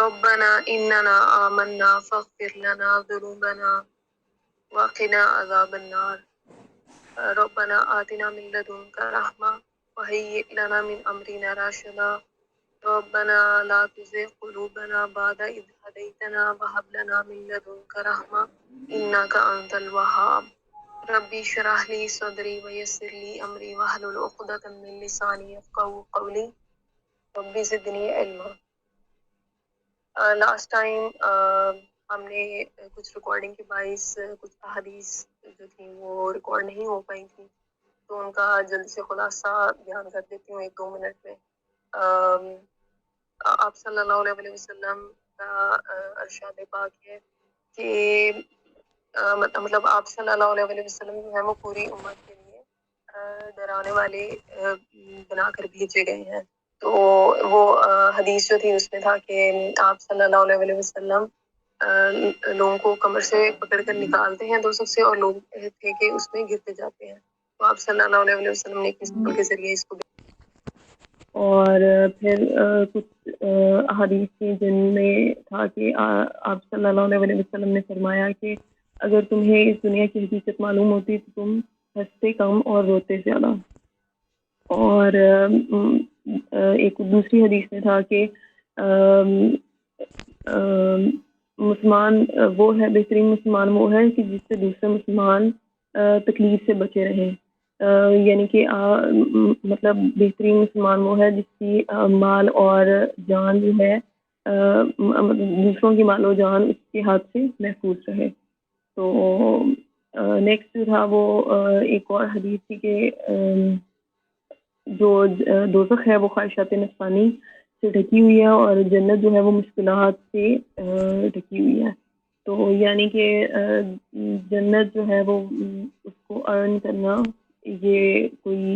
ربنا إننا آمنا فاغفر لنا ذنوبنا وقنا عذاب النار ربنا آتنا من لدنك رحمة وهيئ لنا من أمرنا رشدا ربنا لا تزغ قلوبنا بعد إذ هديتنا وهب لنا من لدنك رحمة إنك أنت الوهاب ربي اشرح لي صدري ويسر لي أمري واحلل عقدة من لساني يفقهوا قولي ربي زدني علما. لاسٹ ٹائم ہم نے کچھ ریکارڈنگ کے باعث کچھ احادیث جو تھیں وہ ریکارڈ نہیں ہو پائی تھیں، تو ان کا جلدی سے خلاصہ بیان کر دیتی ہوں 1-2 منٹ میں. آپ صلی اللہ علیہ وسلم کا ارشاد پاک ہے کہ مطلب آپ صلی اللہ علیہ وسلم جو ہے وہ پوری امت کے لیے ڈرانے والے بنا کر بھیجے گئے ہیں. تو وہ حدیث جو تھی اس میں تھا کہ آپ صلی اللہ علیہ وسلم لوگوں کو کمر سے پکڑ کر نکالتے ہیں دوزخ سے، اور لوگ تھے کہ اس میں گرتے جاتے ہیں. تو آپ صلی اللہ علیہ وسلم نے کس کے ذریعے اس کو اور پھر کچھ احادیث تھیں جن میں تھا کہ آپ صلی اللہ علیہ وسلم نے فرمایا کہ اگر تمہیں اس دنیا کی حقیقت معلوم ہوتی تو تم ہنستے کم اور روتے زیادہ. اور ایک دوسری حدیث میں تھا کہ مسلمان وہ ہے، بہترین مسلمان وہ ہے کہ جس سے دوسرے مسلمان تکلیف سے بچے رہیں. یعنی کہ مطلب بہترین مسلمان وہ ہے جس کی مال اور جان جو ہے دوسروں کی مال و جان اس کے ہاتھ سے محفوظ رہے. تو نیکسٹ جو تھا وہ ایک اور حدیث تھی کہ جو دوزخ ہے وہ خواہشات نفسانی سے ڈھکی ہوئی ہے اور جنت جو ہے وہ مشکلات سے ڈھکی ہوئی ہے. تو یعنی کہ جنت جو ہے وہ اس کو ارن کرنا یہ کوئی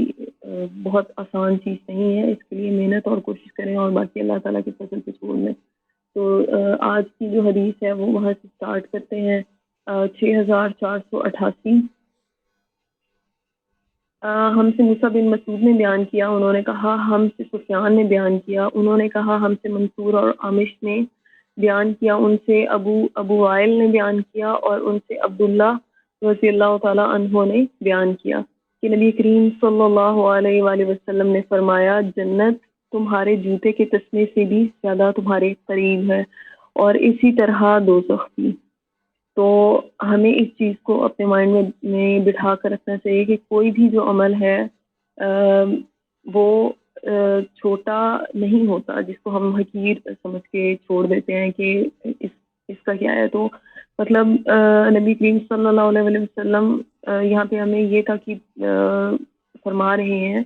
بہت آسان چیز نہیں ہے. اس کے لیے محنت اور کوشش کریں اور باقی اللہ تعالیٰ کے فضل پہ چھوڑ دیں. تو آج کی جو حدیث ہے وہ وہاں سے سٹارٹ کرتے ہیں 6488. ہم سے موسیٰ بن مسعود نے بیان کیا، انہوں نے کہا ہم سے سفیان نے بیان کیا، انہوں نے کہا ہم سے منصور اور عامش نے بیان کیا، ان سے ابو وائل نے بیان کیا، اور ان سے عبداللہ رضی اللہ تعالیٰ عنہ نے بیان کیا کہ نبی کریم صلی اللہ علیہ وآلہ وسلم نے فرمایا جنت تمہارے جوتے کے تسمے سے بھی زیادہ تمہارے قریب ہے، اور اسی طرح دوزخ بھی. تو ہمیں اس چیز کو اپنے مائنڈ میں بٹھا کر رکھنا چاہیے کہ کوئی بھی جو عمل ہے وہ چھوٹا نہیں ہوتا جس کو ہم حقیر سمجھ کے چھوڑ دیتے ہیں کہ اس کا کیا ہے. تو مطلب نبی کریم صلی اللہ علیہ وسلم یہاں پہ ہمیں یہ تاکید فرما رہے ہیں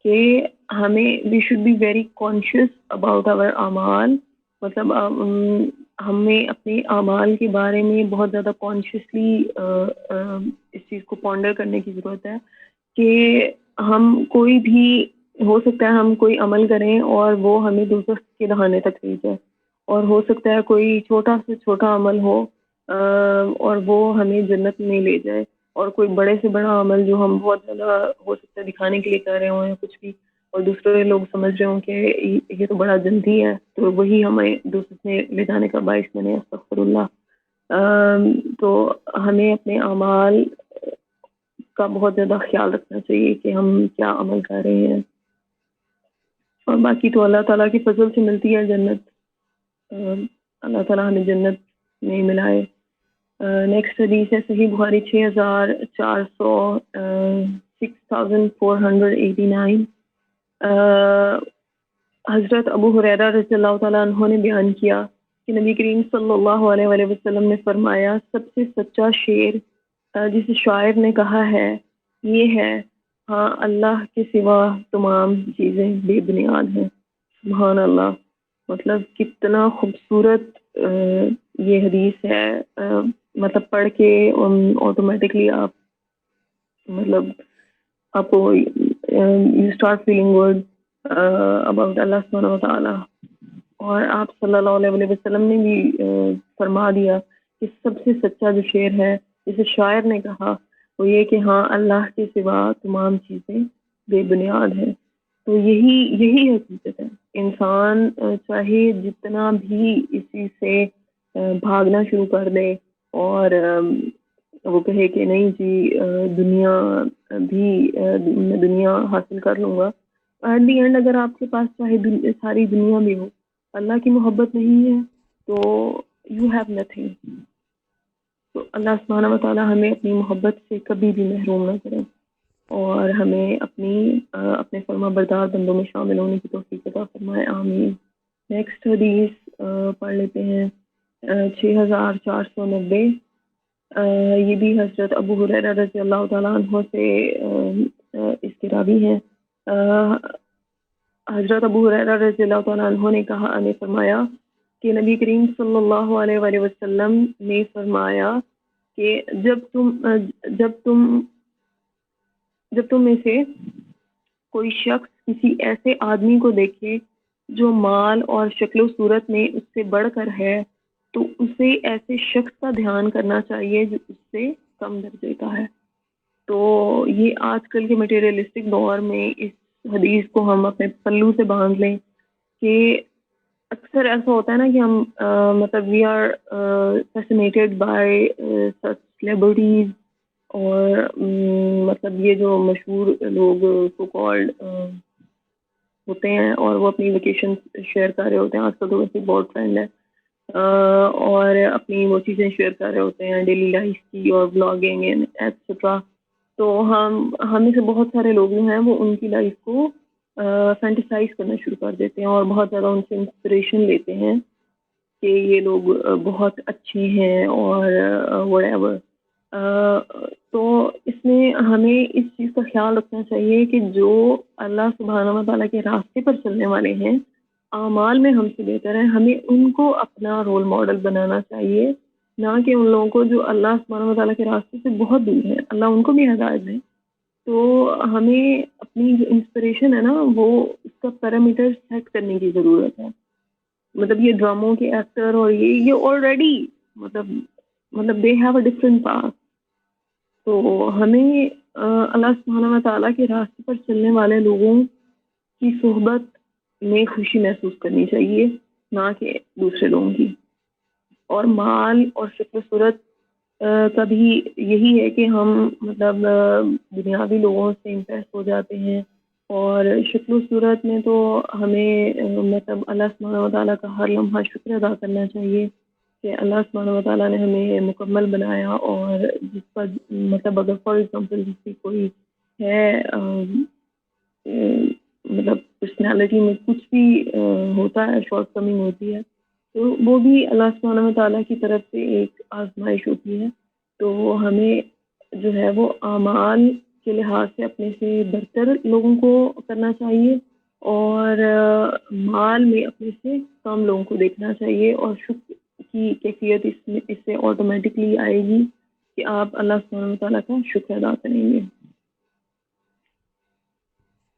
کہ ہمیں we should be very conscious about our اعمال. مطلب ہمیں اپنے اعمال کے بارے میں بہت زیادہ کانشیسلی اس چیز کو پونڈر کرنے کی ضرورت ہے کہ ہم کوئی بھی ہو سکتا ہے ہم کوئی عمل کریں اور وہ ہمیں دوزخ کے دہانے تک لے جائے، اور ہو سکتا ہے کوئی چھوٹا سے چھوٹا عمل ہو اور وہ ہمیں جنت میں لے جائے، اور کوئی بڑے سے بڑا عمل جو ہم بہت زیادہ ہو سکتا ہے دکھانے کے لیے کر رہے ہوں یا کچھ بھی، اور دوسرے لوگ سمجھ رہے ہوں کہ یہ تو بڑا جلدی ہے، تو وہی ہمیں دوسرے سے لے جانے کا باعث بنے. استغفر اللہ. تو ہمیں اپنے اعمال کا بہت زیادہ خیال رکھنا چاہیے کہ ہم کیا عمل کر رہے ہیں، اور باقی تو اللہ تعالیٰ کی فضل سے ملتی ہے جنت. اللہ تعالیٰ ہمیں جنت میں ملائے. نیکسٹ حدیث ہے صحیح بخاری 6489. حضرت ابو ہریرہ رضی اللہ تعالیٰ عنہ نے بیان کیا کہ نبی کریم صلی اللہ علیہ وآلہ وسلم نے فرمایا سب سے سچا شعر جسے شاعر نے کہا ہے یہ ہے ہاں اللہ کے سوا تمام چیزیں بے بنیاد ہیں. سبحان اللہ. مطلب کتنا خوبصورت یہ حدیث ہے. مطلب پڑھ کے آٹومیٹکلی آپ مطلب آپ کو you start feeling good about اللہ سبحانہ وتعالی. اور آپ صلی اللہ علیہ وسلم نے بھی فرما دیا کہ سب سے سچا جو شعر ہے جسے شاعر نے کہا وہ یہ کہ ہاں اللہ کے سوا تمام چیزیں بے بنیاد ہیں. تو یہی حقیقت ہے. انسان چاہے جتنا بھی اسی سے بھاگنا شروع کر دے اور وہ کہے کہ نہیں جی دنیا بھی میں دنیا حاصل کر لوں گا، ایٹ دی اینڈ اگر آپ کے پاس چاہے ساری دنیا بھی ہو، اللہ کی محبت نہیں ہے تو یو ہیو نتھنگ. تو اللہ سبحانہ و تعالیٰ ہمیں اپنی محبت سے کبھی بھی محروم نہ کرے اور ہمیں اپنے فرما بردار بندوں میں شامل ہونے کی توفیق عطا فرمائے. آمین. نیکسٹ حدیث پڑھ لیتے ہیں 6490. یہ بھی حضرت ابو ہریرہ رضی اللہ تعالیٰ عنہ سے اس کے راوی ہیں. حضرت ابو ہریرہ رضی اللہ تعالیٰ عنہ نے فرمایا کہ نبی کریم صلی اللہ علیہ وآلہ وسلم نے فرمایا کہ جب تم میں سے کوئی شخص کسی ایسے آدمی کو دیکھے جو مال اور شکل و صورت میں اس سے بڑھ کر ہے تو اسے ایسے شخص کا دھیان کرنا چاہیے جو اس سے کم درجے کا ہے. تو یہ آج کل کے مٹیریلسٹک دور میں اس حدیث کو ہم اپنے پلو سے باندھ لیں کہ اکثر ایسا ہوتا ہے نا کہ ہم مطلب we are fascinated by such celebrities اور مطلب یہ جو مشہور لوگ سو کالڈ ہوتے ہیں اور وہ اپنی ویکیشن شیئر کر رہے ہوتے ہیں. آج کل تو ویسے بہت ٹرینڈ ہے اور اپنی وہ چیزیں شیئر کر رہے ہوتے ہیں ڈیلی لائف کی اور بلاگنگ ایٹسٹرا. تو ہمیں سے بہت سارے لوگ جو ہیں وہ ان کی لائف کو فینٹیسائز کرنا شروع کر دیتے ہیں اور بہت زیادہ ان سے انسپریشن لیتے ہیں کہ یہ لوگ بہت اچھے ہیں اور whatever. تو اس میں ہمیں اس چیز کا خیال رکھنا چاہیے کہ جو اللہ سبحانہ و تعالیٰ کے راستے پر چلنے والے ہیں، اعمال میں ہم سے بہتر ہیں، ہمیں ان کو اپنا رول ماڈل بنانا چاہیے، نہ کہ ان لوگوں کو جو اللہ سبحانہ و تعالیٰ کے راستے سے بہت دور ہیں. اللہ ان کو بھی ہدایت دے. تو ہمیں اپنی جو انسپریشن ہے نا وہ اس کا پیرامیٹر سیٹ کرنے کی ضرورت ہے. مطلب یہ ڈراموں کے ایکٹر اور یہ آلریڈی مطلب دے ہیو اے ڈفرنٹ پاس. تو ہمیں اللہ سبحانہ و تعالیٰ کے راستے پر چلنے والے لوگوں کی صحبت میں خوشی محسوس کرنی چاہیے، نہ کہ دوسرے لوگوں کی. اور مال اور شکل و صورت کا بھی یہی ہے کہ ہم مطلب دنیاوی لوگوں سے امپریس ہو جاتے ہیں اور شکل و صورت میں تو ہمیں مطلب اللہ سبحانہ و تعالیٰ کا ہر لمحہ شکر ادا کرنا چاہیے کہ اللہ سبحانہ و تعالیٰ نے ہمیں مکمل بنایا. اور جس پر مطلب اگر فار ایگزامپل جس کی کوئی ہے مطلب پرسنالٹی میں کچھ بھی ہوتا ہے، شارٹ کمنگ ہوتی ہے، تو وہ بھی اللہ سبحانہ و تعالیٰ کی طرف سے ایک آزمائش ہوتی ہے. تو ہمیں جو ہے وہ اعمال کے لحاظ سے اپنے سے برتر لوگوں کو کرنا چاہیے اور مال میں اپنے سے کم لوگوں کو دیکھنا چاہیے. اور شکر کی کیفیت اس سے آٹومیٹکلی آئے گی کہ آپ اللہ سبحانہ و تعالیٰ کا شکر ادا کریں گے.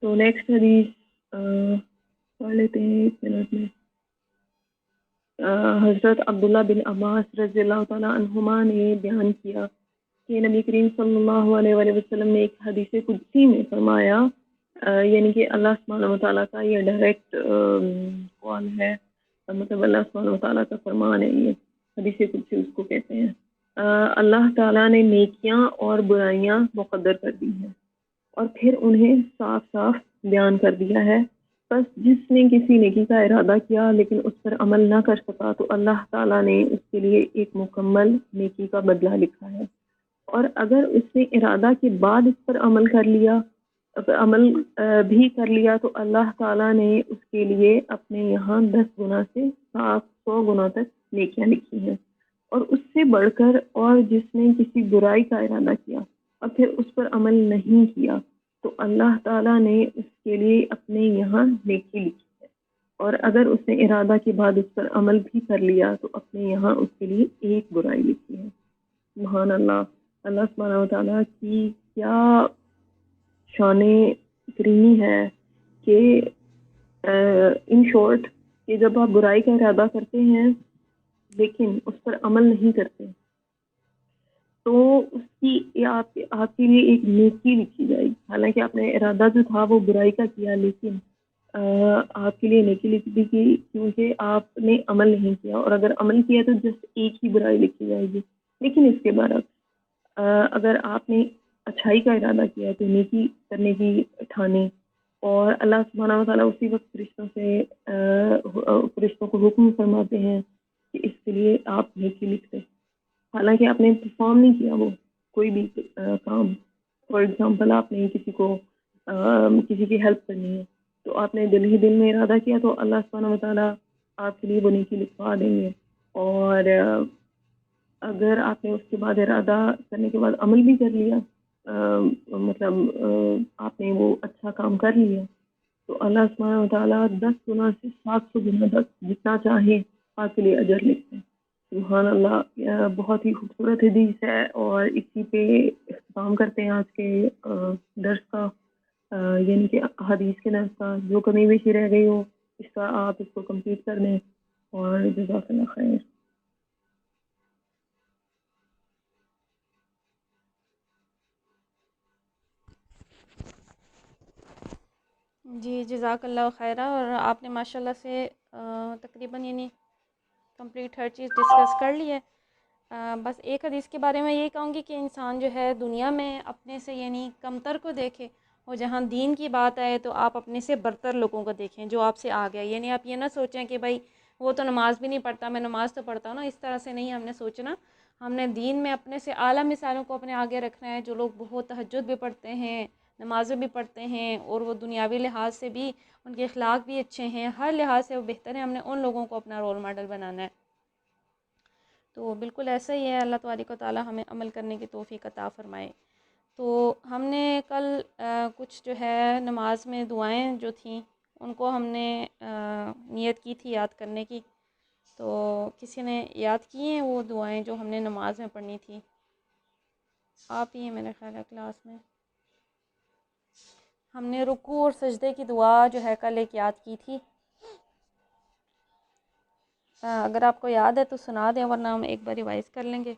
تو نیکسٹ حدیث پڑھ لیتے ہیں 1 منٹ میں. حضرت عبداللہ بن عباس رضی اللہ تعالیٰ عنہما نے بیان کیا کہ نبی کریم صلی اللہ علیہ وآلہ وسلم نے ایک حدیث قدسی میں فرمایا، یعنی کہ اللہ سبحانہ و تعالیٰ کا یہ ڈائریکٹ کال ہے، مطلب اللہ سبحانہ و تعالیٰ کا فرمان ہے، یہ حدیث قدسی اس کو کہتے ہیں. اللہ تعالیٰ نے نیکیاں اور برائیاں مقدر کر دی ہیں اور پھر انہیں صاف صاف بیان کر دیا ہے. بس جس نے کسی نیکی کا ارادہ کیا لیکن اس پر عمل نہ کر سکا تو اللہ تعالیٰ نے اس کے لیے ایک مکمل نیکی کا بدلہ لکھا ہے. اور اگر اس نے ارادہ کے بعد اس پر عمل بھی کر لیا تو اللہ تعالیٰ نے اس کے لیے اپنے یہاں 10 گنا سے 100 گنا تک نیکیاں لکھی ہیں. اور اس سے بڑھ کر اور جس نے کسی برائی کا ارادہ کیا اور پھر اس پر عمل نہیں کیا تو اللہ تعالیٰ نے اس کے لیے اپنے یہاں نیکی لکھی ہے. اور اگر اس نے ارادہ کے بعد اس پر عمل بھی کر لیا تو اپنے یہاں اس کے لیے ایک برائی لکھی ہے. سبحان اللہ. اللہ سبحانہ و تعالیٰ کی کیا شان کریمی ہے کہ ان شارٹ کہ جب آپ برائی کا ارادہ کرتے ہیں لیکن اس پر عمل نہیں کرتے تو اس کی آپ کے لیے ایک نیکی لکھی جائے گی. حالانکہ آپ نے ارادہ جو تھا وہ برائی کا کیا لیکن آپ کے لیے نیکی لکھ دی گئی کیونکہ آپ نے عمل نہیں کیا، اور اگر عمل کیا تو جسٹ ایک ہی برائی لکھی جائے گی. لیکن اس کے برعکس اگر آپ نے اچھائی کا ارادہ کیا تو نیکی کرنے کی ٹھانی، اور اللہ سبحانہ و تعالیٰ اسی وقت فرشتوں کو حکم فرماتے ہیں کہ اس کے لیے آپ نیکی لکھتے، حالانکہ آپ نے پرفارم نہیں کیا وہ کوئی بھی کام. فار ایگزامپل آپ نے کسی کی ہیلپ کرنی ہے تو آپ نے دل ہی دل میں ارادہ کیا تو اللہ سبحانہ و تعالیٰ آپ کے لیے وہ نیکی لکھوا دیں گے. اور اگر آپ نے اس کے بعد ارادہ کرنے کے بعد عمل بھی کر لیا، مطلب آپ نے وہ اچھا کام کر لیا، تو اللہ سبحانہ و تعالیٰ 10 گنا سے 700 گنا تک جتنا چاہے آپ کے لیے اجر لکھتے ہیں. سبحان اللہ. بہت ہی خوبصورت حدیث ہے، اور اسی پہ اختتام کرتے ہیں آج کے درس کا، یعنی کہ حدیث کے درس کا. جو کمی بیشی رہ گئی ہو اس کا آپ اس کو کمپلیٹ کر دیں، اور جزاک اللہ خیر. جی جزاک اللہ خیرہ. اور آپ نے ماشاءاللہ سے تقریباً یعنی کمپلیٹ ہر چیز ڈسکس کر لی ہے. بس ایک حدیث کے بارے میں یہ کہوں گی کہ انسان جو ہے دنیا میں اپنے سے یعنی کمتر کو دیکھے، اور جہاں دین کی بات آئے تو آپ اپنے سے برتر لوگوں کو دیکھیں جو آپ سے آگے. یعنی آپ یہ نہ سوچیں کہ بھائی وہ تو نماز بھی نہیں پڑھتا، میں نماز تو پڑھتا ہوں نا. اس طرح سے نہیں ہم نے سوچنا. ہم نے دین میں اپنے سے اعلیٰ مثالوں کو اپنے آگے رکھنا ہے. جو لوگ بہت تہجد بھی پڑھتے ہیں، نمازیں بھی پڑھتے ہیں، اور وہ دنیاوی لحاظ سے بھی ان کے اخلاق بھی اچھے ہیں، ہر لحاظ سے وہ بہتر ہیں، ہم نے ان لوگوں کو اپنا رول ماڈل بنانا ہے. تو بالکل ایسا ہی ہے. اللہ تبارک و تعالیٰ ہمیں عمل کرنے کی توفیق عطا فرمائے. تو ہم نے کل کچھ جو ہے نماز میں دعائیں جو تھیں ان کو ہم نے نیت کی تھی یاد کرنے کی. تو کسی نے یاد کی ہیں وہ دعائیں جو ہم نے نماز میں پڑھنی تھی؟ آپ ہی ہیں میرے خیال ہے کلاس میں. ہم نے رکوع اور سجدے کی دعا جو ہے کل ایک یاد کی تھی. اگر آپ کو یاد ہے تو سنا دیں، ورنہ ہم ایک بار ریوائز کر لیں گے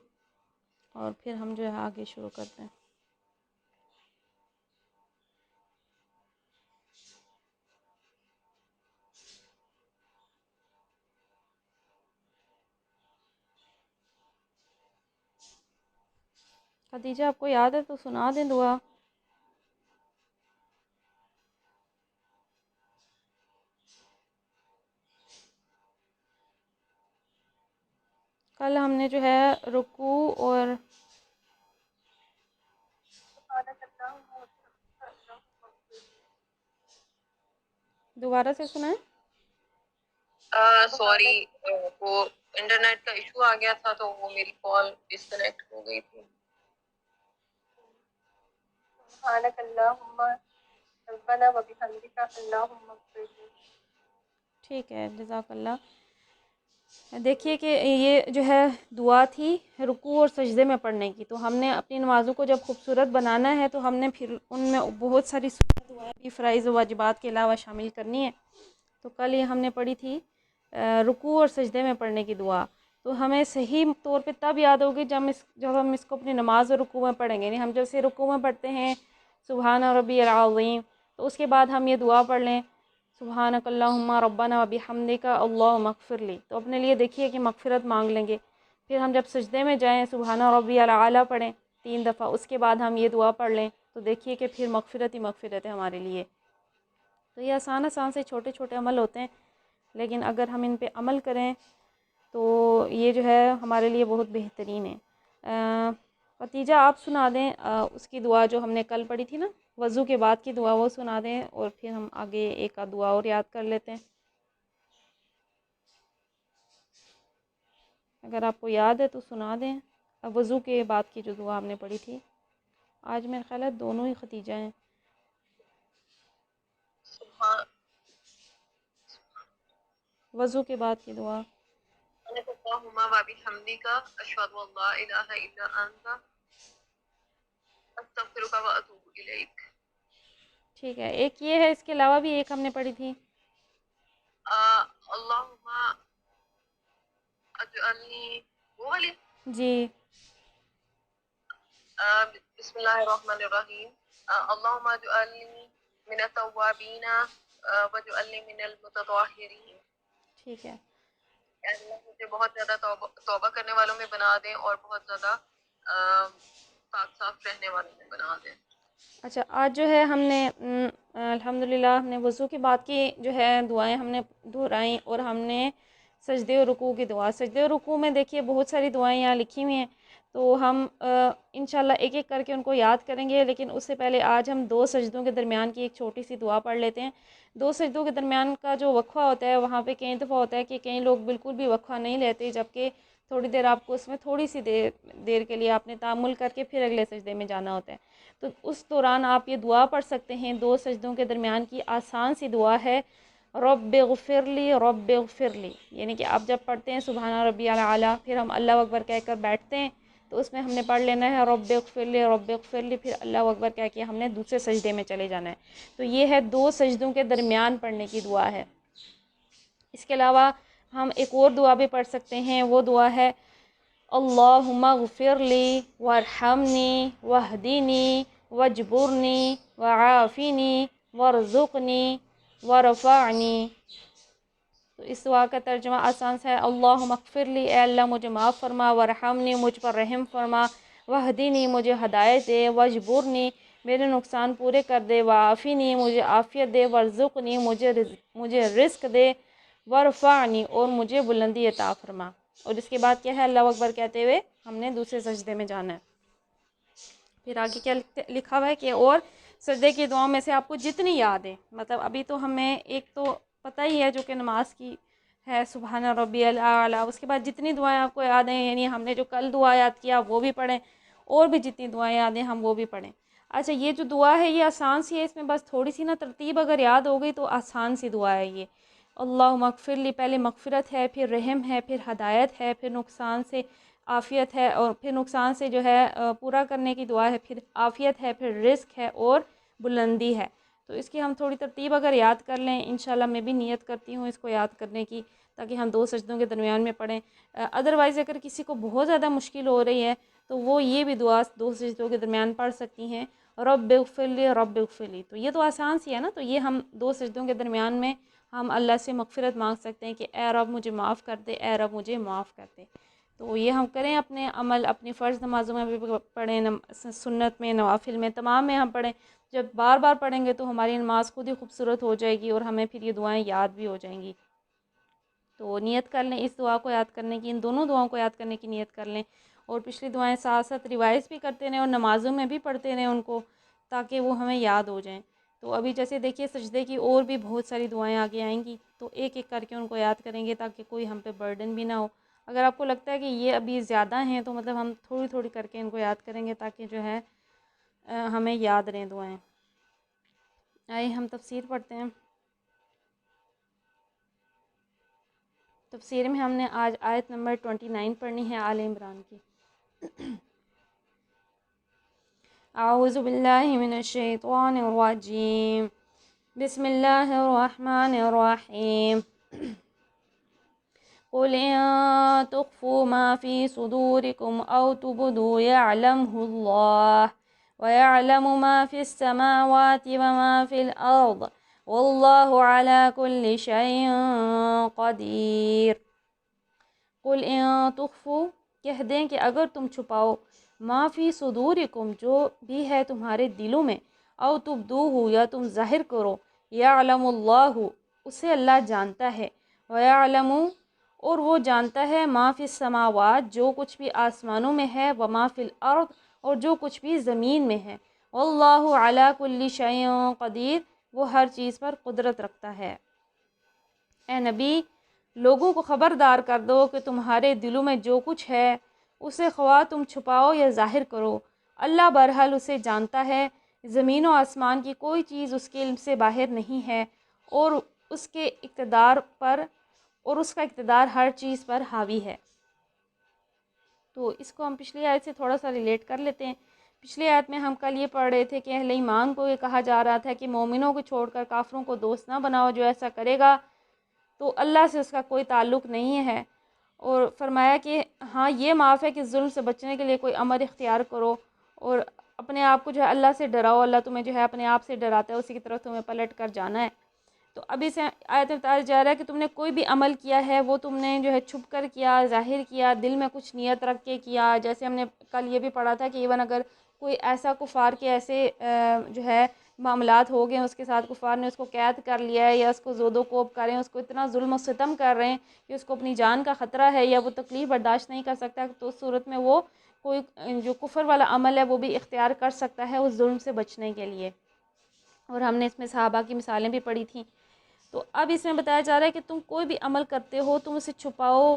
اور پھر ہم جو ہے آگے شروع کرتے ہیں. خدیجہ آپ کو یاد ہے تو سنا دیں دعا. کل ہم نے جو ہے رکوع اور دوبارہ سے سنائیں. سوری، وہ انٹرنیٹ کا ایشو آ گیا تھا تو وہ میری کال ڈسکنیکٹ ہو گئی تھی. سبحانک اللہم ربنا و بحمدک اللہم اغفر لي. ٹھیک ہے جزاک اللہ. دیکھیے کہ یہ جو ہے دعا تھی رکوع اور سجدے میں پڑھنے کی. تو ہم نے اپنی نمازوں کو جب خوبصورت بنانا ہے تو ہم نے پھر ان میں بہت ساری سنت دعائیں بھی فرائض و واجبات کے علاوہ شامل کرنی ہے. تو کل یہ ہم نے پڑھی تھی رکوع اور سجدے میں پڑھنے کی دعا. تو ہمیں صحیح طور پہ تب یاد ہوگی جب ہم اس کو اپنی نماز اور رکوع میں پڑھیں گے. یعنی ہم جیسے رکوع میں پڑھتے ہیں سبحان ربی العظیم، تو اس کے بعد ہم یہ دعا پڑھ لیں سبحانک اللہم ربنا و بحمدک اللہم اغفر لی. تو اپنے لیے دیکھیے کہ مغفرت مانگ لیں گے. پھر ہم جب سجدے میں جائیں سبحان ربی الاعلیٰ پڑھیں 3 دفعہ، اس کے بعد ہم یہ دعا پڑھ لیں تو دیکھیے کہ پھر مغفرت ہی مغفرت ہے ہمارے لیے. تو یہ آسان آسان سے چھوٹے چھوٹے عمل ہوتے ہیں، لیکن اگر ہم ان پہ عمل کریں تو یہ جو ہے ہمارے لیے بہت بہترین ہے. ختیجہ آپ سنا دیں اس کی دعا جو ہم نے کل پڑھی تھی نا وضو کے بعد کی دعا، وہ سنا دیں اور پھر ہم آگے ایک آدھ دعا اور یاد کر لیتے ہیں. اگر آپ کو یاد ہے تو سنا دیں. وضو کے بعد کی جو دعا ہم نے پڑھی تھی. آج میرے خیال ہے دونوں ہی ختیجہ ہیں. وضو کے بعد کی دعا. اللہم و بحمدک اشہد ان لا الہ الا انت استغفرک و اتوب الیک. ٹھیک ہے. ایک یہ ہے، اس کے علاوہ بھی ایک ہم نے پڑھی تھی اللہم اجعلنی، وہ والی. جی بسم اللہ الرحمن الرحیم. اللہم اجعلنی من التوابین وَاجْعَلْنِي مِنَ الْمُتَطَهِّرِينَ، ٹھیک ہے. اے اللہ مجھے بہت زیادہ توبہ کرنے والوں میں بنا دیں اور بہت زیادہ پاک صاف رہنے والوں میں بنا دیں. اچھا، آج جو ہے ہم نے الحمدللہ ہم نے وضو کے بعد کی جو ہے دعائیں ہم نے دہرائیں، اور ہم نے سجدے و رکوع کی دعا. سجدے و رکوع میں دیکھیے بہت ساری دعائیں یہاں لکھی ہوئی ہیں، تو ہم انشاءاللہ ایک ایک کر کے ان کو یاد کریں گے، لیکن اس سے پہلے آج ہم 2 سجدوں کے درمیان کی ایک چھوٹی سی دعا پڑھ لیتے ہیں. 2 سجدوں کے درمیان کا جو وقفہ ہوتا ہے وہاں پہ کئی دفعہ ہوتا ہے کہ کئی لوگ بالکل بھی وقفہ نہیں لیتے، جبکہ تھوڑی دیر آپ کو اس میں تھوڑی سی دیر کے لیے آپ نے تأمل کر کے پھر اگلے سجدے میں جانا ہوتا ہے. تو اس دوران آپ یہ دعا پڑھ سکتے ہیں. 2 سجدوں کے درمیان کی آسان سی دعا ہے، رب اغفر لی رب اغفر لی. یعنی کہ آپ جب پڑھتے ہیں سبحان ربی الاعلیٰ، پھر ہم اللہ اکبر کہہ کر بیٹھتے ہیں، تو اس میں ہم نے پڑھ لینا ہے رب اغفر لی رب اغفر لی، پھر اللہ اکبر کہہ کے ہم نے دوسرے سجدے میں چلے جانا ہے. تو یہ ہے 2 سجدوں کے درمیان پڑھنے کی دعا ہے. اس کے علاوہ ہم ایک اور دعا بھی پڑھ سکتے ہیں، وہ دعا ہے اللہم اغفر لی وارحمنی واہدینی واجبرنی وعافینی وارزقنی ورفعنی. تو اس دعا کا ترجمہ آسان سا ہے، اللہم اغفر لی، اے اللہ مجھے معاف فرما، ورحمنی مجھ پر رحم فرما، واہدینی مجھے ہدایت دے، واجبرنی میرے نقصان پورے کر دے، وعافینی مجھے عافیت دے، ورزقنی مجھے رزق دے، ورفعنی اور مجھے بلندی عطا فرما. اور اس کے بعد کیا ہے، اللہ اکبر کہتے ہوئے ہم نے دوسرے سجدے میں جانا ہے. پھر آگے کیا لکھا ہوا ہے کہ اور سجدے کی دعاؤں میں سے آپ کو جتنی یاد ہے، مطلب ابھی تو ہمیں ایک تو پتہ ہی ہے جو کہ نماز کی ہے سبحان ربی الاعلیٰ، اس کے بعد جتنی دعائیں آپ کو یاد ہیں، یعنی ہم نے جو کل دعا یاد کیا وہ بھی پڑھیں، اور بھی جتنی دعائیں یاد ہیں ہم وہ بھی پڑھیں. اچھا، یہ جو دعا ہے یہ آسان سی ہے، اس میں بس تھوڑی سی نا ترتیب اگر یاد ہو گئی تو آسان سی دعا ہے یہ. اللہم اغفر لی، پہلے مغفرت ہے، پھر رحم ہے، پھر ہدایت ہے، پھر نقصان سے عافیت ہے، اور پھر نقصان سے جو ہے پورا کرنے کی دعا ہے، پھر عافیت ہے، پھر رزق ہے اور بلندی ہے. تو اس کی ہم تھوڑی ترتیب اگر یاد کر لیں، انشاءاللہ میں بھی نیت کرتی ہوں اس کو یاد کرنے کی، تاکہ ہم 2 سجدوں کے درمیان میں پڑھیں. ادروائز اگر کسی کو بہت زیادہ مشکل ہو رہی ہے تو وہ یہ بھی دعا 2 سجدوں کے درمیان پڑھ سکتی ہیں، رب اغفر لی رب اغفر لی. تو یہ تو آسان سی ہے نا، تو یہ ہم 2 سجدوں کے درمیان میں ہم اللہ سے مغفرت مانگ سکتے ہیں کہ اے رب مجھے معاف کر دے، اے رب مجھے معاف کر دے. تو یہ ہم کریں، اپنے عمل اپنی فرض نمازوں میں بھی پڑھیں، سنت میں، نوافل میں، تمام میں ہم پڑھیں. جب بار بار پڑھیں گے تو ہماری نماز خود ہی خوبصورت ہو جائے گی، اور ہمیں پھر یہ دعائیں یاد بھی ہو جائیں گی. تو نیت کر لیں اس دعا کو یاد کرنے کی، ان دونوں دعاؤں کو یاد کرنے کی نیت کر لیں، اور پچھلی دعائیں ساتھ ساتھ ریوائز بھی کرتے رہیں اور نمازوں میں بھی پڑھتے رہیں ان کو، تاکہ وہ ہمیں یاد ہو جائیں. تو ابھی جیسے دیکھیے سجدے کی اور بھی بہت ساری دعائیں آگے آئیں گی، تو ایک ایک کر کے ان کو یاد کریں گے تاکہ کوئی ہم پہ برڈن بھی نہ ہو. اگر آپ کو لگتا ہے کہ یہ ابھی زیادہ ہیں تو مطلب ہم تھوڑی تھوڑی کر کے ان کو یاد کریں گے، تاکہ جو ہے ہمیں یاد رہیں دعائیں. آئیے ہم تفسیر پڑھتے ہیں. تفسیر میں ہم نے آج آیت نمبر 29 پڑھنی ہے آل عمران کی. اعوذ باللہ من الشیطان الرجیم، بسم اللہ الرحمن الرحیم. قل ان تخفوا ما في صدوركم او تبدوا يعلمه الله ويعلم ما في السماوات وما في الأرض والله على كل شيء قدیر. قل ان تخفوا، کہہ دیں کہ اگر تم چھپاؤ، ما فی صدورکم جو بھی ہے تمہارے دلوں میں، او تبدوہ یا تم ظاہر کرو، یعلم اللہ اسے اللہ جانتا ہے، ویعلم اور وہ جانتا ہے، ما فی السماوات جو کچھ بھی آسمانوں میں ہے، وما فی الارض اور جو کچھ بھی زمین میں ہے، واللہ علی کل شیء قدیر وہ ہر چیز پر قدرت رکھتا ہے. اے نبی، لوگوں کو خبردار کر دو کہ تمہارے دلوں میں جو کچھ ہے اسے خواہ تم چھپاؤ یا ظاہر کرو، اللہ بہرحال اسے جانتا ہے. زمین و آسمان کی کوئی چیز اس کے علم سے باہر نہیں ہے، اور اس کے اقتدار پر اور اس کا اقتدار ہر چیز پر حاوی ہے. تو اس کو ہم پچھلی آیت سے تھوڑا سا ریلیٹ کر لیتے ہیں. پچھلی آیت میں ہم کل یہ پڑھ رہے تھے کہ اہل ایمان کو یہ کہا جا رہا تھا کہ مومنوں کو چھوڑ کر کافروں کو دوست نہ بناؤ، جو ایسا کرے گا تو اللہ سے اس کا کوئی تعلق نہیں ہے. اور فرمایا کہ ہاں یہ معاف ہے کہ ظلم سے بچنے کے لیے کوئی امر اختیار کرو، اور اپنے آپ کو جو ہے اللہ سے ڈراؤ، اللہ تمہیں جو ہے اپنے آپ سے ڈراتا ہے، اسی کی طرف تمہیں پلٹ کر جانا ہے. تو ابھی سے آیت میں بتایا جا رہا ہے کہ تم نے کوئی بھی عمل کیا ہے وہ تم نے جو ہے چھپ کر کیا، ظاہر کیا، دل میں کچھ نیت رکھ کے کیا. جیسے ہم نے کل یہ بھی پڑھا تھا کہ ایون اگر کوئی ایسا کفار کے ایسے جو ہے معاملات ہو گئے، اس کے ساتھ کفار نے اس کو قید کر لیا ہے یا اس کو زود و کوب کر رہے ہیں، اس کو اتنا ظلم و ستم کر رہے ہیں کہ اس کو اپنی جان کا خطرہ ہے یا وہ تکلیف برداشت نہیں کر سکتا، تو اس صورت میں وہ کوئی جو کفر والا عمل ہے وہ بھی اختیار کر سکتا ہے اس ظلم سے بچنے کے لیے. اور ہم نے اس میں صحابہ کی مثالیں بھی پڑھی تھیں. تو اب اس میں بتایا جا رہا ہے کہ تم کوئی بھی عمل کرتے ہو تم اسے چھپاؤ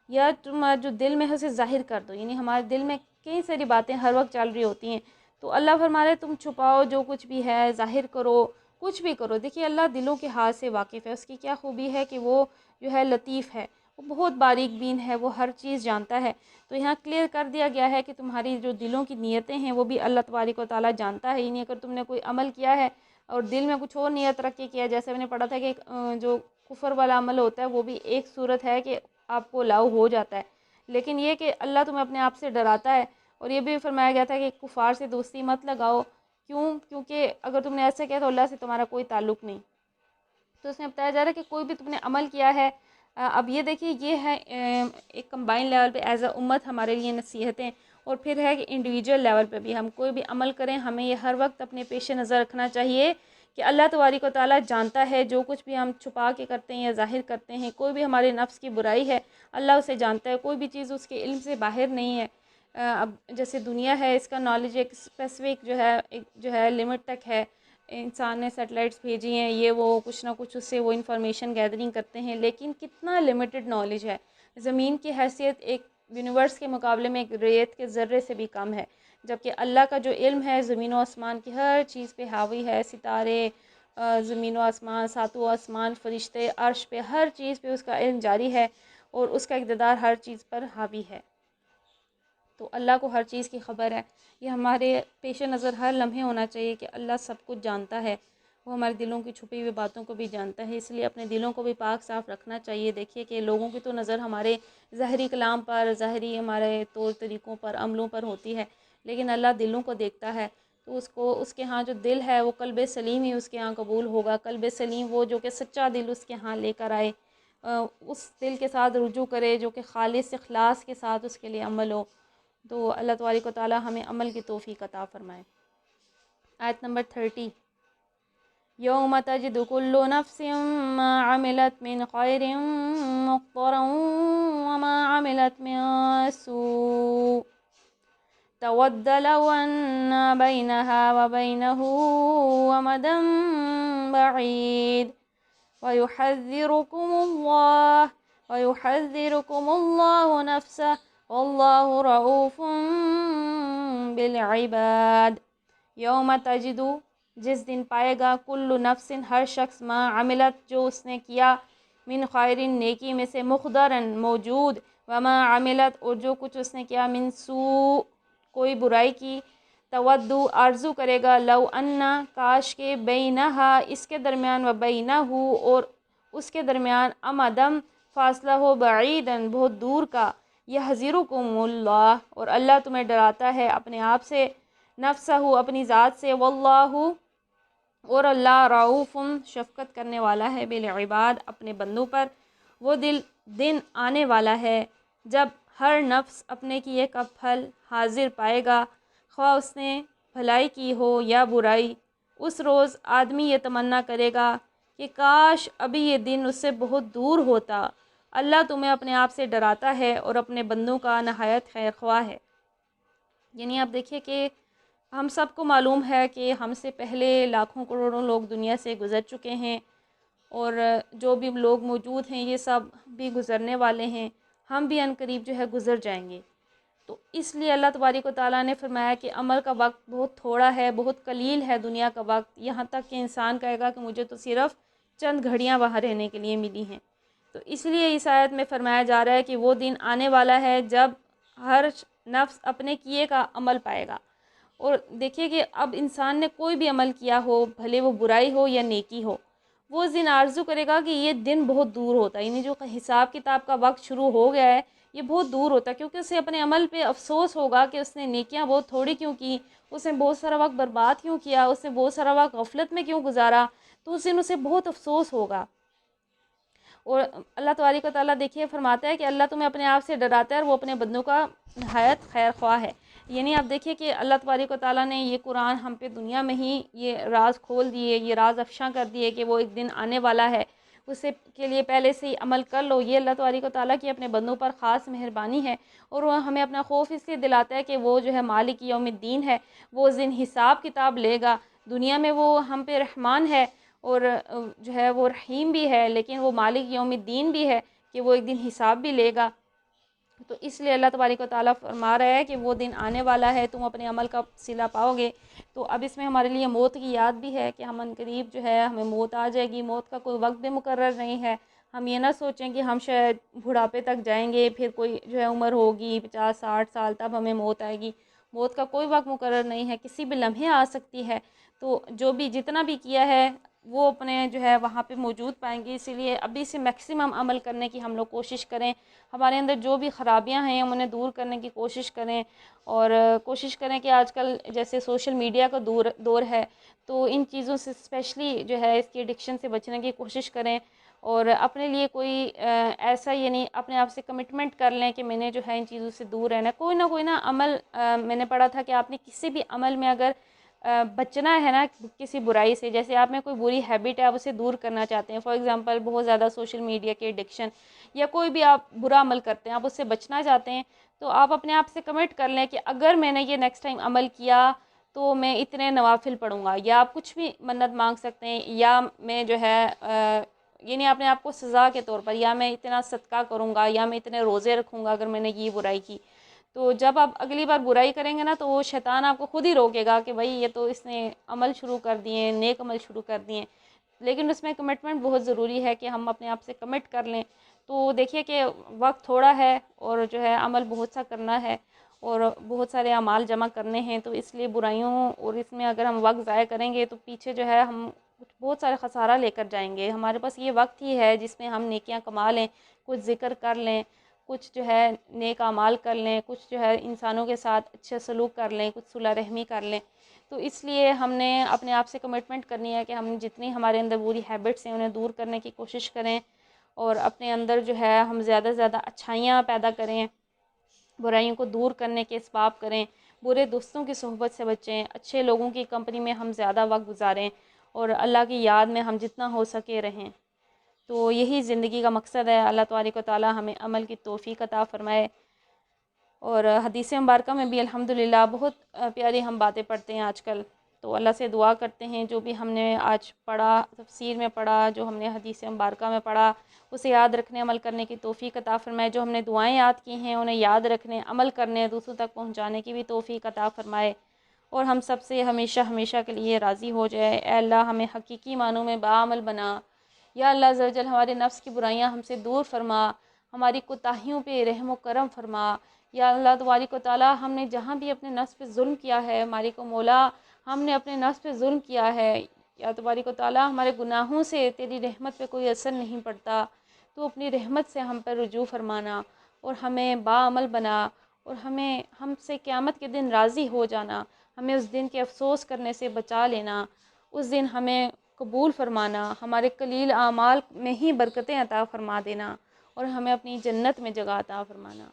یا تم جو دل میں ہے اسے ظاہر کر دو. یعنی ہمارے دل میں کئی ساری باتیں ہر وقت چل رہی ہوتی ہیں، تو اللہ فرما رہے تم چھپاؤ جو کچھ بھی ہے، ظاہر کرو، کچھ بھی کرو. دیکھیے اللہ دلوں کے حال سے واقف ہے. اس کی کیا خوبی ہے کہ وہ جو ہے لطیف ہے، وہ بہت باریک بین ہے، وہ ہر چیز جانتا ہے. تو یہاں کلیئر کر دیا گیا ہے کہ تمہاری جو دلوں کی نیتیں ہیں وہ بھی اللہ تبارک و تعالیٰ جانتا ہے. یعنی اگر تم نے کوئی عمل کیا ہے اور دل میں کچھ اور نیت رکھ کے کیا، جیسے میں نے پڑھا تھا کہ جو کفر والا عمل ہوتا ہے وہ بھی ایک صورت ہے کہ آپ کو لاؤ ہو جاتا ہے، لیکن یہ کہ اللہ تمہیں اپنے آپ سے ڈراتا ہے. اور یہ بھی فرمایا گیا تھا کہ کفار سے دوستی مت لگاؤ. کیونکہ اگر تم نے ایسا کیا تو اللہ سے تمہارا کوئی تعلق نہیں. تو اس میں بتایا جا رہا ہے کہ کوئی بھی تم نے عمل کیا ہے. اب یہ دیکھیے یہ ہے ایک کمبائن لیول پہ ایز اے امت ہمارے لیے نصیحتیں، اور پھر ہے کہ انڈیویجول لیول پہ بھی ہم کوئی بھی عمل کریں ہمیں یہ ہر وقت اپنے پیش نظر رکھنا چاہیے کہ اللہ تبارک و تعالیٰ جانتا ہے جو کچھ بھی ہم چھپا کے کرتے ہیں یا ظاہر کرتے ہیں. کوئی بھی ہمارے نفس کی برائی ہے اللہ اسے جانتا ہے، کوئی بھی چیز اس کے علم سے باہر نہیں ہے. اب جیسے دنیا ہے اس کا نالج ایک اسپیسیفک جو ہے لمٹ تک ہے. انسان نے سیٹلائٹس بھیجی ہیں، یہ وہ کچھ نہ کچھ اس سے وہ انفارمیشن گیدرنگ کرتے ہیں، لیکن کتنا لمیٹڈ نالج ہے. زمین کی حیثیت ایک یونیورس کے مقابلے میں ایک ریت کے ذرے سے بھی کم ہے، جبکہ اللہ کا جو علم ہے زمین و آسمان کی ہر چیز پہ حاوی ہے. ستارے، زمین و آسمان، ساتوں آسمان، فرشتے، عرش پہ، ہر چیز پہ اس کا علم جاری ہے اور اس کا اقتدار ہر چیز پر حاوی ہے. تو اللہ کو ہر چیز کی خبر ہے. یہ ہمارے پیش نظر ہر لمحے ہونا چاہیے کہ اللہ سب کچھ جانتا ہے، وہ ہمارے دلوں کی چھپی ہوئی باتوں کو بھی جانتا ہے. اس لیے اپنے دلوں کو بھی پاک صاف رکھنا چاہیے. دیکھیے کہ لوگوں کی تو نظر ہمارے ظاہری کلام پر، ظاہری ہمارے طور طریقوں پر، عملوں پر ہوتی ہے، لیکن اللہ دلوں کو دیکھتا ہے. تو اس کے ہاں جو دل ہے وہ قلب سلیم ہی اس کے ہاں قبول ہوگا. قلب سلیم وہ جو کہ سچا دل اس کے ہاں لے کر آئے، اس دل کے ساتھ رجوع کرے جو کہ خالص اخلاص کے ساتھ اس کے لیے عمل ہو. تو اللہ تبارک و تعالیٰ ہمیں عمل کی توفیق عطا فرمائے. آیت نمبر 30. یوم تجد کل نفس ما عملت من خیر مقترا وما عملت من سوء تود لو ان بینها وبینه امدا بعید ويحذركم الله نفسه واللہ رؤوف بالعباد. یوم تجد جس دن پائے گا، کل نفس ہر شخص، ما عملت جو اس نے کیا، من خیرن نیکی میں سے، مخدرن موجود، وما عملت اور جو کچھ اس نے کیا، من سوء کوئی برائی کی، تودو آرزو کرے گا، لو انا کاش کے، بینہا اس کے درمیان، و بینہ اور اس کے درمیان، امدم فاصلہ ہو، بعیدن بہت دور کا، یحذرکم اللہ اور اللہ تمہیں ڈراتا ہے اپنے آپ سے، نفسہ اپنی ذات سے، واللہ اور اللہ رؤوف شفقت کرنے والا ہے، بالعباد اپنے بندوں پر. وہ دن آنے والا ہے جب ہر نفس اپنے کیے کا پھل حاضر پائے گا، خواہ اس نے بھلائی کی ہو یا برائی. اس روز آدمی یہ تمنا کرے گا کہ کاش ابھی یہ دن اس سے بہت دور ہوتا. اللہ تمہیں اپنے آپ سے ڈراتا ہے اور اپنے بندوں کا نہایت خیر خواہ ہے. یعنی آپ دیکھیے کہ ہم سب کو معلوم ہے کہ ہم سے پہلے لاکھوں کروڑوں لوگ دنیا سے گزر چکے ہیں، اور جو بھی لوگ موجود ہیں یہ سب بھی گزرنے والے ہیں. ہم بھی عنقریب جو ہے گزر جائیں گے. تو اس لیے اللہ تبارک و تعالیٰ نے فرمایا کہ عمل کا وقت بہت تھوڑا ہے، بہت قلیل ہے دنیا کا وقت، یہاں تک کہ انسان کہے گا کہ مجھے تو صرف چند گھڑیاں وہاں رہنے کے لیے ملی ہیں. تو اس لیے اس آیت میں فرمایا جا رہا ہے کہ وہ دن آنے والا ہے جب ہر نفس اپنے کیے کا عمل پائے گا. اور دیکھیے کہ اب انسان نے کوئی بھی عمل کیا ہو، بھلے وہ برائی ہو یا نیکی ہو، وہ اس دن آرزو کرے گا کہ یہ دن بہت دور ہوتا ہے. یعنی جو حساب کتاب کا وقت شروع ہو گیا ہے، یہ بہت دور ہوتا ہے، کیونکہ اسے اپنے عمل پہ افسوس ہوگا کہ اس نے نیکیاں بہت تھوڑی کیوں کی، اس نے بہت سارا وقت برباد کیوں کیا، اس نے بہت سارا وقت غفلت میں کیوں گزارا، تو اس دن اسے بہت افسوس ہوگا۔ اور اللہ تبارک و تعالیٰ دیکھیے فرماتا ہے کہ اللہ تمہیں اپنے آپ سے ڈراتا ہے اور وہ اپنے بندوں کا نہایت خیر خواہ ہے۔ یعنی آپ دیکھیے کہ اللہ تبارک و تعالیٰ نے یہ قرآن ہم پہ دنیا میں ہی یہ راز کھول دیے، یہ راز افشاں کر دیے کہ وہ ایک دن آنے والا ہے، اسے کے لیے پہلے سے ہی عمل کر لو۔ یہ اللہ تبارک و تعالیٰ کی اپنے بندوں پر خاص مہربانی ہے، اور وہ ہمیں اپنا خوف اس لیے دلاتا ہے کہ وہ جو ہے مالک یوم الدین ہے، وہ اس دن حساب کتاب لے گا۔ دنیا میں وہ ہم پہ رحمان ہے اور جو ہے وہ رحیم بھی ہے، لیکن وہ مالک یوم الدین بھی ہے کہ وہ ایک دن حساب بھی لے گا۔ تو اس لیے اللہ تبارک و تعالیٰ فرما رہا ہے کہ وہ دن آنے والا ہے، تم اپنے عمل کا صلہ پاؤ گے۔ تو اب اس میں ہمارے لیے موت کی یاد بھی ہے کہ ہم عنقریب جو ہے ہمیں موت آ جائے گی، موت کا کوئی وقت بھی مقرر نہیں ہے۔ ہم یہ نہ سوچیں کہ ہم شاید بڑھاپے تک جائیں گے، پھر کوئی جو ہے عمر ہوگی 50-60 سال تب ہمیں موت آئے گی۔ موت کا کوئی وقت مقرر نہیں ہے، کسی بھی لمحے آ سکتی ہے۔ تو جو بھی جتنا بھی کیا ہے وہ اپنے جو ہے وہاں پہ موجود پائیں گے، اسی لیے ابھی سے میکسیمم عمل کرنے کی ہم لوگ کوشش کریں۔ ہمارے اندر جو بھی خرابیاں ہیں ہم انہیں دور کرنے کی کوشش کریں، اور کوشش کریں کہ آج کل جیسے سوشل میڈیا کا دور ہے، تو ان چیزوں سے اسپیشلی جو ہے اس کی ایڈکشن سے بچنے کی کوشش کریں، اور اپنے لیے کوئی ایسا یعنی اپنے آپ سے کمٹمنٹ کر لیں کہ میں نے جو ہے ان چیزوں سے دور رہنا ہے۔ کوئی نہ عمل میں نے پڑھا تھا کہ آپ نے کسی بھی عمل میں اگر بچنا ہے نا کسی برائی سے، جیسے آپ میں کوئی بری ہیبٹ ہے آپ اسے دور کرنا چاہتے ہیں، فار ایگزامپل بہت زیادہ سوشل میڈیا کے ایڈکشن، یا کوئی بھی آپ برا عمل کرتے ہیں آپ اس سے بچنا چاہتے ہیں، تو آپ اپنے آپ سے کمٹ کر لیں کہ اگر میں نے یہ نیکسٹ ٹائم عمل کیا تو میں اتنے نوافل پڑھوں گا، یا آپ کچھ بھی منت مانگ سکتے ہیں، یا میں جو ہے یعنی اپنے آپ کو سزا کے طور پر، یا میں اتنا صدقہ کروں گا، یا میں اتنے روزے رکھوں گا اگر میں نے یہ برائی کی۔ تو جب آپ اگلی بار برائی کریں گے نا تو وہ شیطان آپ کو خود ہی روکے گا کہ بھائی یہ تو اس نے عمل شروع کر دیے، نیک عمل شروع کر دیے، لیکن اس میں کمٹمنٹ بہت ضروری ہے کہ ہم اپنے آپ سے کمٹ کر لیں۔ تو دیکھیے کہ وقت تھوڑا ہے اور جو ہے عمل بہت سا کرنا ہے، اور بہت سارے اعمال جمع کرنے ہیں، تو اس لیے برائیوں اور اس میں اگر ہم وقت ضائع کریں گے تو پیچھے جو ہے ہم بہت سارے خسارہ لے کر جائیں گے۔ ہمارے پاس یہ وقت ہی ہے جس میں ہم نیکیاں کما لیں، کچھ ذکر کر لیں، کچھ جو ہے نیک اعمال کر لیں، کچھ جو ہے انسانوں کے ساتھ اچھے سلوک کر لیں، کچھ صلح رحمی کر لیں۔ تو اس لیے ہم نے اپنے آپ سے کمٹمنٹ کرنی ہے کہ ہم جتنی ہمارے اندر بری ہیبٹس ہیں انہیں دور کرنے کی کوشش کریں، اور اپنے اندر جو ہے ہم زیادہ سے زیادہ اچھائیاں پیدا کریں، برائیوں کو دور کرنے کے اسباب کریں، برے دوستوں کی صحبت سے بچیں، اچھے لوگوں کی کمپنی میں ہم زیادہ وقت گزاریں، اور اللہ کی یاد میں ہم جتنا ہو سکے رہیں۔ تو یہی زندگی کا مقصد ہے۔ اللہ تبارک و تعالیٰ ہمیں عمل کی توفیق عطا فرمائے۔ اور حدیث مبارکہ میں بھی الحمدللہ بہت پیاری ہم باتیں پڑھتے ہیں آج کل، تو اللہ سے دعا کرتے ہیں جو بھی ہم نے آج پڑھا، تفسیر میں پڑھا، جو ہم نے حدیث مبارکہ میں پڑھا، اسے یاد رکھنے عمل کرنے کی توفیق عطا فرمائے۔ جو ہم نے دعائیں یاد کی ہیں انہیں یاد رکھنے، عمل کرنے، دوسروں تک پہنچانے کی بھی توفیق عطا فرمائے، اور ہم سب سے ہمیشہ ہمیشہ کے لیے راضی ہو جائے۔ اے اللہ ہمیں حقیقی معنوں میں باعمل بنا۔ یا اللہ عز و جل ہمارے نفس کی برائیاں ہم سے دور فرما، ہماری کوتاہیوں پہ رحم و کرم فرما۔ یا اللہ تبارک و تعالیٰ ہم نے جہاں بھی اپنے نفس پہ ظلم کیا ہے، مالک و مولا ہم نے اپنے نفس پہ ظلم کیا ہے، یا تبارک و تعالیٰ ہمارے گناہوں سے تیری رحمت پہ کوئی اثر نہیں پڑتا، تو اپنی رحمت سے ہم پر رجوع فرمانا، اور ہمیں باعمل بنا، اور ہم سے قیامت کے دن راضی ہو جانا، ہمیں اس دن کے افسوس کرنے سے بچا لینا، اس دن ہمیں قبول فرمانا، ہمارے قلیل اعمال میں ہی برکتیں عطا فرما دینا، اور ہمیں اپنی جنت میں جگہ عطا فرمانا۔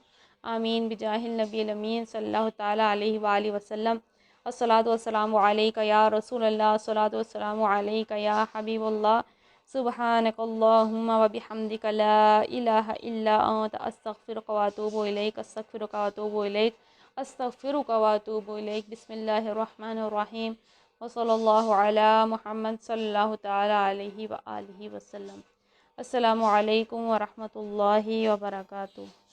آمین بجاہ النبی الامین صلی اللہ تعالیٰ علیہ وآلہ وسلم۔ الصلاۃ والسلام علیک یا رسول اللہ، الصلاۃ والسلام علیک یا حبیب اللہ، سبحانک اللہم وبحمدک لا الہ الا انت، استغفرک واتوب الیک، استغفرک واتوب الیک، استغفرک واتوب الیک۔ بسم اللہ الرحمن الرحیم، وصلی اللہ علی محمد صلی اللہ تعالیٰ علیہ وآلہ وسلم۔ السلام علیکم ورحمۃ اللہ وبرکاتہ۔